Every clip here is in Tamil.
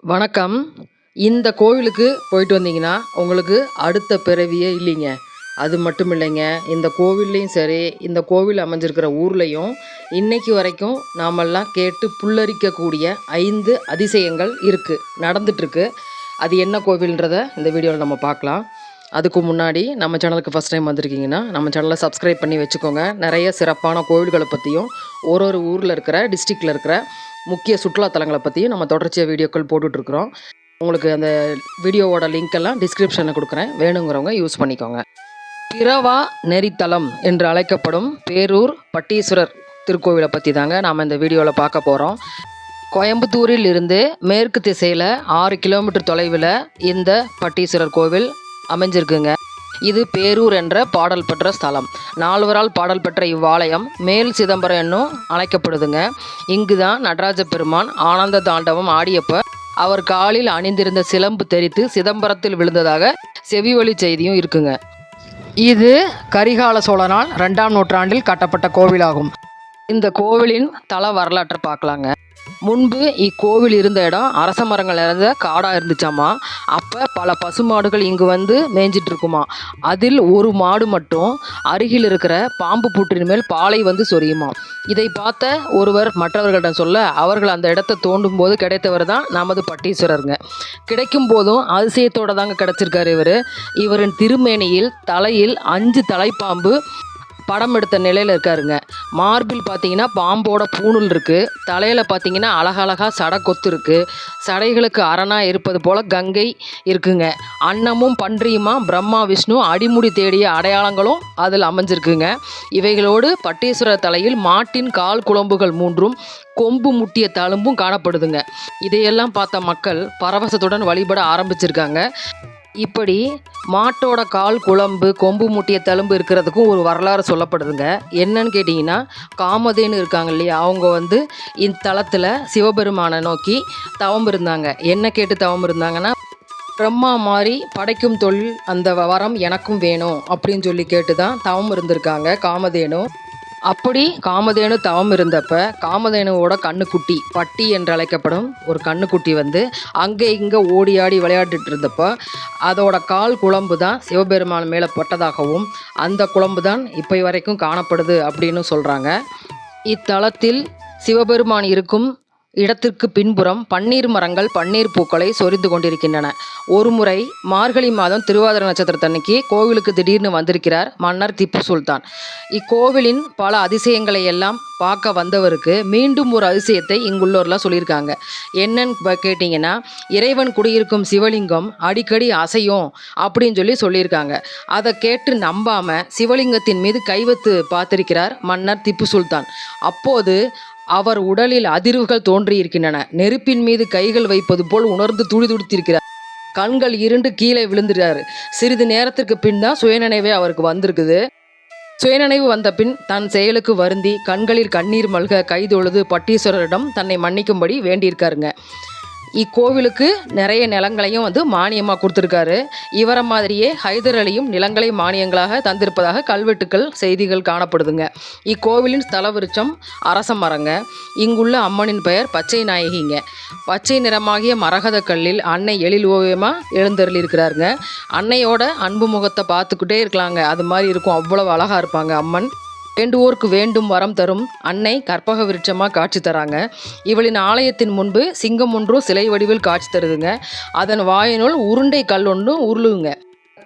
வணக்கம். இந்த கோவிலுக்கு போயிட்டு வந்தீங்கன்னா, உங்களுக்கு அடுத்த பிறவியே இல்லைங்க. அது மட்டும் இல்லைங்க, இந்த கோவில்லையும் சரி, இந்த கோவில் அமைஞ்சிருக்கிற ஊர்லயும், இன்னைக்கு வரைக்கும் நாமெல்லாம் கேட்டு புல்லரிக்கக்கூடிய 5 அதிசயங்கள் இருக்கு. நடந்துட்டுருக்கு. அது என்ன கோவில்ன்றத இந்த வீடியோல நம்ம பார்க்கலாம். அதுக்கு முன்னாடி நம்ம சேனலுக்கு ஃபர்ஸ்ட் டைம் வந்திருக்கீங்கன்னா, நம்ம சேனலை சப்ஸ்கிரைப் பண்ணி வச்சுக்கோங்க. நிறைய சிறப்பான கோவில்களை பற்றியும், ஒரு ஊரில் இருக்கிற, டிஸ்ட்ரிக்டில் இருக்கிற முக்கிய சுற்றுலா தலங்களை பற்றியும் நம்ம தொடர்ச்சியாக வீடியோக்கள் போட்டுட்ருக்குறோம். உங்களுக்கு அந்த வீடியோவோட லிங்க் எல்லாம் டிஸ்கிரிப்ஷனில் கொடுக்குறேன். வேணுங்கிறவங்க யூஸ் பண்ணிக்கோங்க. பிறவா நெறித்தலம் என்று அழைக்கப்படும் பேரூர் பட்டீஸ்வரர் திருக்கோவிலை பற்றி தாங்க நாம் இந்த வீடியோவில் பார்க்க போகிறோம். கோயம்புத்தூரில் இருந்து மேற்கு திசையில் 6 கிலோமீட்டர் தொலைவில் இந்த பட்டீஸ்வரர் கோவில் அமைஞ்சிருக்குங்க. இது பேரூர் என்ற பாடல் பெற்ற ஸ்தலம். 4வரால் பாடல் பெற்ற இவ்வாலயம் மேல் சிதம்பரம் என்னும் அழைக்கப்படுதுங்க. இங்கு தான் நடராஜ பெருமான் ஆனந்த தாண்டவம் ஆடியப்ப அவர் காலில் அணிந்திருந்த சிலம்பு தெரித்து சிதம்பரத்தில் விழுந்ததாக செவிவழி செய்தியும் இருக்குங்க. இது கரிகால சோழனால் 2ஆம் நூற்றாண்டில் கட்டப்பட்ட கோவிலாகும். இந்த கோவிலின் தல வரலாற்றை பார்க்கலாங்க. முன்பு இக்கோவில் இருந்த இடம் அரச மரங்கள் இறந்த காடாக இருந்துச்சாமா. அப்போ பல பசுமாடுகள் இங்கு வந்து மேய்ஞ்சிட்டு இருக்குமா. அதில் ஒரு மாடு மட்டும் அருகில் இருக்கிற பாம்பு புற்றின் மேல் பாலை வந்து சொரியுமா. இதை பார்த்த ஒருவர் மற்றவர்களிடம் சொல்ல, அவர்கள் அந்த இடத்தை தோண்டும் போது கிடைத்தவர் தான் நமது பட்டீஸ்வரருங்க. கிடைக்கும் போதும் அதிசயத்தோடு தாங்க கிடச்சிருக்காரு இவரின் திருமேனியில் தலையில் 5 தலைப்பாம்பு படம் எடுத்த நிலையில் இருக்காருங்க. மார்பில் பார்த்தீங்கன்னா பாம்போட பூணூல் இருக்குது. தலையில் பார்த்தீங்கன்னா அழகழகாக சடை கொத்து இருக்குது. சடைகளுக்கு அரணாக இருப்பது போல் கங்கை இருக்குங்க. அன்னமும் பன்றியுமா பிரம்மா விஷ்ணு அடிமுடி தேடிய அடையாளங்களும் அதில் அமைஞ்சிருக்குங்க. இவைகளோடு பட்டீஸ்வரர் தலையில் மாட்டின் கால் குழம்புகள் 3ம் கொம்பு முட்டிய தழும்பும் காணப்படுதுங்க. இதையெல்லாம் பார்த்த மக்கள் பரவசத்துடன் வழிபட ஆரம்பிச்சிருக்காங்க. இப்படி மாட்டோட கால் குழம்பு கொம்பு முட்டிய தழும்பு இருக்கிறதுக்கும் ஒரு வரலாறு சொல்லப்படுதுங்க. என்னன்னு கேட்டிங்கன்னா, காமதேனு இருக்காங்க இல்லையா, அவங்க வந்து இந்த தலத்தில் சிவபெருமானை நோக்கி தவம் இருந்தாங்க. என்ன கேட்டு தவம் இருந்தாங்கன்னா, பிரம்மா மாதிரி படைக்கும் தொழில் அந்த வரம் எனக்கும் வேணும் அப்படின்னு சொல்லி கேட்டு தான் தவம் இருந்திருக்காங்க காமதேனு. அப்படி காமதேனு தவம் இருந்தப்ப காமதேனுவோட கண்ணுக்குட்டி பட்டி என்று அழைக்கப்படும் ஒரு கண்ணுக்குட்டி வந்து அங்கே இங்கே ஓடி ஆடி விளையாடிட்டு இருந்தப்போ அதோட கால் குழம்பு தான் சிவபெருமான் மேலே பட்டதாகவும் அந்த குழம்பு தான் இப்போ வரைக்கும் காணப்படுது அப்படின்னு சொல்கிறாங்க. இத்தலத்தில் சிவபெருமான் இருக்கும் இடத்திற்கு பின்புறம் பன்னீர் மரங்கள் பன்னீர் பூக்களை சொரிந்து கொண்டிருக்கின்றன. ஒரு முறை மார்கழி மாதம் திருவாதிரை நட்சத்திரத்தன்னைக்கு கோவிலுக்கு திடீர்னு வந்திருக்கிறார் மன்னர் திப்பு சுல்தான். இக்கோவிலின் பல அதிசயங்களை எல்லாம் பார்க்க வந்தவருக்கு மீண்டும் ஒரு அதிசயத்தை இங்குள்ளோர்லாம் சொல்லியிருக்காங்க. என்னன்னு கேட்டிங்கன்னா, இறைவன் குடியிருக்கும் சிவலிங்கம் அடிக்கடி அசையும் அப்படின்னு சொல்லியிருக்காங்க. அதை கேட்டு நம்பாம சிவலிங்கத்தின் மீது கைவத்து பார்த்திருக்கிறார் மன்னர் திப்பு சுல்தான். அப்போது அவர் உடலில் அதிர்வுகள் தோன்றியிருக்கின்றன. நெருப்பின் மீது கைகள் வைப்பது போல் உணர்ந்து துடிதுடித்திருக்கிறார். கண்கள் இருண்டு கீழே விழுந்துறாரு. சிறிது நேரத்திற்கு பின் தான் சுயநினைவே அவருக்கு வந்திருக்குது. சுயநினைவு வந்த பின் தன் செயலுக்கு வருந்தி கண்களில் கண்ணீர் மல்க கைதொழுது பட்டீஸ்வரரிடம் தன்னை மன்னிக்கும்படி வேண்டியிருக்காருங்க. இக்கோவிலுக்கு நிறைய நிலங்களையும் வந்து மானியமாக கொடுத்துருக்காரு. இவரை மாதிரியே ஹைதர் அலியும் நிலங்களை மானியங்களாக தந்திருப்பதாக கல்வெட்டுக்கள் செய்திகள் காணப்படுதுங்க. இக்கோவிலின் ஸ்தல விருட்சம் அரச மரங்க. இங்குள்ள அம்மனின் பெயர் பச்சை நாயகிங்க. பச்சை நிறமாகிய மரகத கல்லில் அன்னை எழில் ஓவியமாக எழுந்தருளி இருக்கிறாருங்க. அன்னையோட அன்பு முகத்தை பார்த்துக்கிட்டே இருக்கலாங்க. அது மாதிரி இருக்கும். அவ்வளவு அழகாக இருப்பாங்க அம்மன். வேண்டுவோருக்கு வேண்டும் வரம் தரும் அன்னை கற்பக விருட்சமாக காட்சி தராங்க. இவளின் ஆலயத்தின் முன்பு சிங்கம் ஒன்றும் சிலை வடிவில் காட்சி தருதுங்க. அதன் வாயினுள் உருண்டை கல் ஒன்றும் உருளுங்க.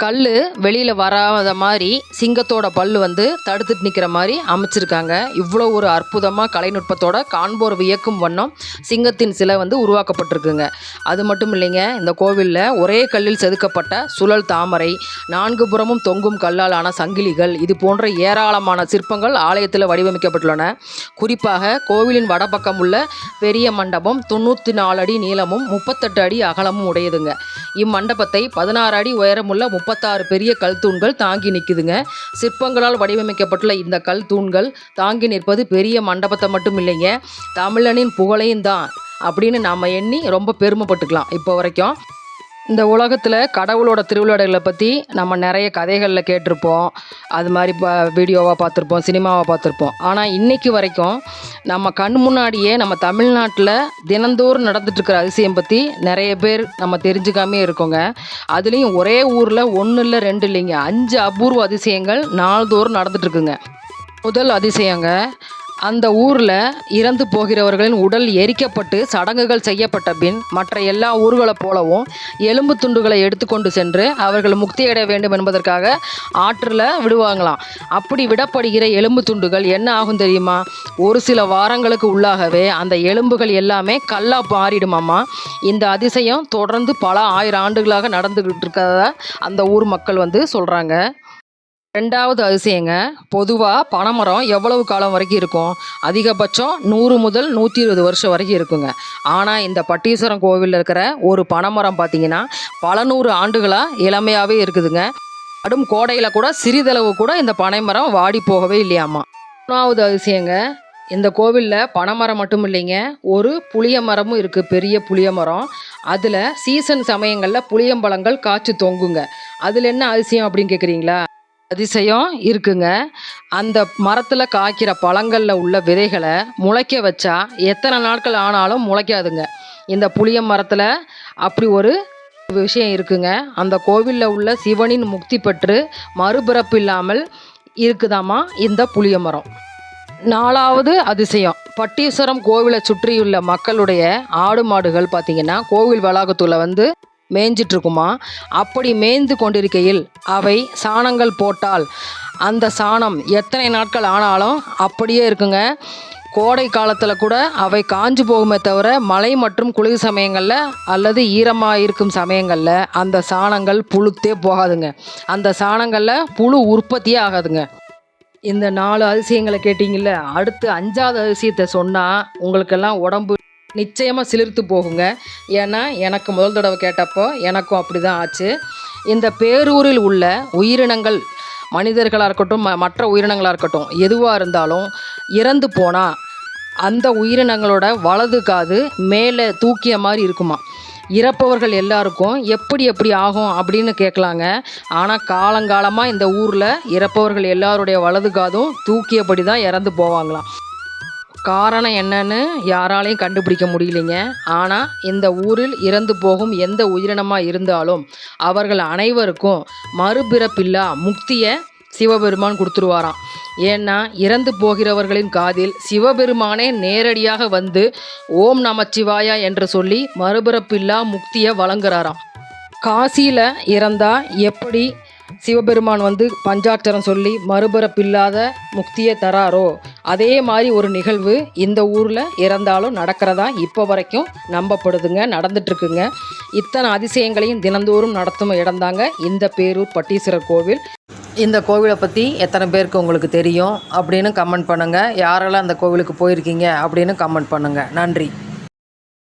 கல் வெளியில் வராத மாதிரி சிங்கத்தோட பல்லு வந்து தடுத்துட்டு நிற்கிற மாதிரி அமைச்சிருக்காங்க. இவ்வளோ ஒரு அற்புதமாக கலைநுட்பத்தோட காண்போர் வியக்கும் வண்ணம் சிங்கத்தின் சிலை வந்து உருவாக்கப்பட்டிருக்குங்க. அது மட்டும் இல்லைங்க, இந்த கோவிலில் ஒரே கல்லில் செதுக்கப்பட்ட சுழல் தாமரை, 4 புறமும் தொங்கும் கல்லால் ஆன சங்கிலிகள், இது போன்ற ஏராளமான சிற்பங்கள் ஆலயத்தில் வடிவமைக்கப்பட்டுள்ளன. குறிப்பாக கோவிலின் வடபக்கம் உள்ள பெரிய மண்டபம் 94 அடி நீளமும் 38 அடி அகலமும் உடையதுங்க. இம்மண்டபத்தை 16 அடி உயரமுள்ள 36 பெரிய கல் தூண்கள் தாங்கி நிற்குதுங்க. சிற்பங்களால் வடிவமைக்கப்பட்டுள்ள இந்த கல் தூண்கள் தாங்கி நிற்பது பெரிய மண்டபத்தை மட்டும் இல்லைங்க, தமிழனின் புகழையும் தான் அப்படின்னு நாம் எண்ணி ரொம்ப பெருமைப்பட்டுக்கலாம் இப்போ வரைக்கும். இந்த உலகத்தில் கடவுளோட திருவிளையாடல்களை பற்றி நம்ம நிறைய கதைகளில் கேட்டிருப்போம், அது மாதிரி வீடியோவாக பார்த்துருப்போம், சினிமாவாக பார்த்துருப்போம். ஆனால் இன்றைக்கி வரைக்கும் நம்ம கண் முன்னாடியே நம்ம தமிழ்நாட்டில் தினந்தோறும் நடந்துட்டுருக்கிற அதிசயம் பற்றி நிறைய பேர் நம்ம தெரிஞ்சுக்காமே இருக்கோங்க. அதுலேயும் ஒரே ஊரில் 1 இல்லை 2 இல்லைங்க, 5 அபூர்வ அதிசயங்கள் நாள்தோறும் நடந்துட்டுருக்குங்க. முதல் அதிசயங்க, அந்த ஊரில் இறந்து போகிறவர்களின் உடல் எரிக்கப்பட்டு சடங்குகள் செய்யப்பட்ட பின் மற்ற எல்லா ஊர்களைப் போலவும் எலும்பு துண்டுகளை எடுத்துக்கொண்டு சென்று அவர்கள் முக்தியடைய வேண்டும் என்பதற்காக ஆற்றில் விடுவாங்களாம். அப்படி விடப்படுகிற எலும்பு துண்டுகள் என்ன ஆகும் தெரியுமா? ஒரு சில வாரங்களுக்கு உள்ளாகவே அந்த எலும்புகள் எல்லாமே கல்லாக மாறிடுமாம்மா. இந்த அதிசயம் தொடர்ந்து பல 1000 ஆண்டுகளாக நடந்துக்கிட்டு இருக்கிறதா அந்த ஊர் மக்கள் சொல்கிறாங்க. 2வது அதிசயங்க, பொதுவாக பனைமரம் எவ்வளவு காலம் வரைக்கும் இருக்கும்? அதிகபட்சம் 100 முதல் 120 வருஷம் வரைக்கும் இருக்குங்க. ஆனால் இந்த பட்டீஸ்வரம் கோவிலில் இருக்கிற ஒரு பனைமரம் பார்த்திங்கன்னா பல 100 ஆண்டுகளாக இளமையாகவே இருக்குதுங்க. கடும் கோடையில் கூட சிறிதளவு கூட இந்த பனைமரம் வாடி போகவே இல்லையாம்மா. 3வது அதிசயங்க, இந்த கோவிலில் பனைமரம் மட்டும் இல்லைங்க, ஒரு புளிய மரமும் இருக்குது, பெரிய புளிய மரம். அதில் சீசன் சமயங்களில் புளியம்பழங்கள் காய்ச்சி தொங்குங்க. அதில் என்ன அதிசயம் அப்படின்னு கேட்குறீங்களா? அதிசயம் இருக்குங்க. அந்த மரத்தில் காய்க்கிற பழங்களில் உள்ள விதைகளை முளைக்க வச்சா எத்தனை நாட்கள் ஆனாலும் முளைக்காதுங்க. இந்த புளிய மரத்தில் அப்படி ஒரு விஷயம் இருக்குங்க. அந்த கோவிலில் உள்ள சிவனின் முக்தி பெற்று மறுபிறப்பு இல்லாமல் இருக்குதாமா இந்த புளிய மரம். 4வது அதிசயம், பட்டீஸ்வரம் கோவிலை சுற்றியுள்ள மக்களுடைய ஆடு மாடுகள் பார்த்திங்கன்னா கோவில் வளாகத்தில் மேய்ஞ்சிட்ருக்குமா. அப்படி மேய்ந்து கொண்டிருக்கையில் அவை சாணங்கள் போட்டால் அந்த சாணம் எத்தனை நாட்கள் ஆனாலும் அப்படியே இருக்குங்க. கோடை காலத்தில் கூட அவை காஞ்சு போகுமே தவிர மழை மற்றும் குளிர் சமயங்களில் அல்லது ஈரமாக இருக்கும் சமயங்களில் அந்த சாணங்கள் புழுத்தே போகாதுங்க. அந்த சாணங்களில் புழு உற்பத்தியே ஆகாதுங்க. இந்த 4 அதிசயங்களை கேட்டிங்கல்ல, அடுத்து 5வது அதிசயத்தை சொன்னால் உங்களுக்கெல்லாம் உடம்பு நிச்சயமாக சிலிர்த்து போகுங்க. ஏன்னா எனக்கு முதல் தடவை கேட்டப்போ எனக்கும் அப்படி தான் ஆச்சு. இந்த பேரூரில் உள்ள உயிரினங்கள், மனிதர்களாக இருக்கட்டும் மற்ற உயிரினங்களாக இருக்கட்டும், எதுவாக இருந்தாலும் இறந்து போனால் அந்த உயிரினங்களோட வலது காது மேலே தூக்கிய மாதிரி இருக்குமா. இறப்பவர்கள் எல்லாருக்கும் எப்படி ஆகும் அப்படின்னு கேட்கலாங்க. ஆனால் காலங்காலமாக இந்த ஊரில் இறப்பவர்கள் எல்லாருடைய வலது காதும் தூக்கியபடி தான் இறந்து போவாங்களாம். காரணம் என்னன்னு யாராலையும் கண்டுபிடிக்க முடியலைங்க. ஆனால் இந்த ஊரில் இறந்து போகும் எந்த உயிரினமாக இருந்தாலும் அவர்கள் அனைவருக்கும் மறுபிறப்பில்லா முக்தியை சிவபெருமான் கொடுத்துருவாராம். ஏன்னா இறந்து போகிறவர்களின் காதில் சிவபெருமானே நேரடியாக ஓம் நமச்சிவாயா என்று சொல்லி மறுபிறப்பில்லா முக்தியை வழங்குறாராம். காசியில் இறந்தால் எப்படி சிவபெருமான் பஞ்சாட்சரம் சொல்லி மறுபிறப்பில்லாத முக்தியை தராரோ, அதே மாதிரி ஒரு நிகழ்வு இந்த ஊரில் இறந்தாலும் நடக்கிறதா இப்போ வரைக்கும் நம்பப்படுதுங்க, நடந்துட்டுருக்குங்க. இத்தனை அதிசயங்களையும் தினந்தோறும் நடத்தும் இடம்தாங்க இந்த பேரூர் பட்டீஸ்வரர் கோவில். இந்த கோவிலை பற்றி எத்தனை பேருக்கு உங்களுக்கு தெரியும் அப்படின்னு கமெண்ட் பண்ணுங்கள். யாரெல்லாம் அந்த கோவிலுக்கு போயிருக்கீங்க அப்படின்னு கமெண்ட் பண்ணுங்கள். நன்றி.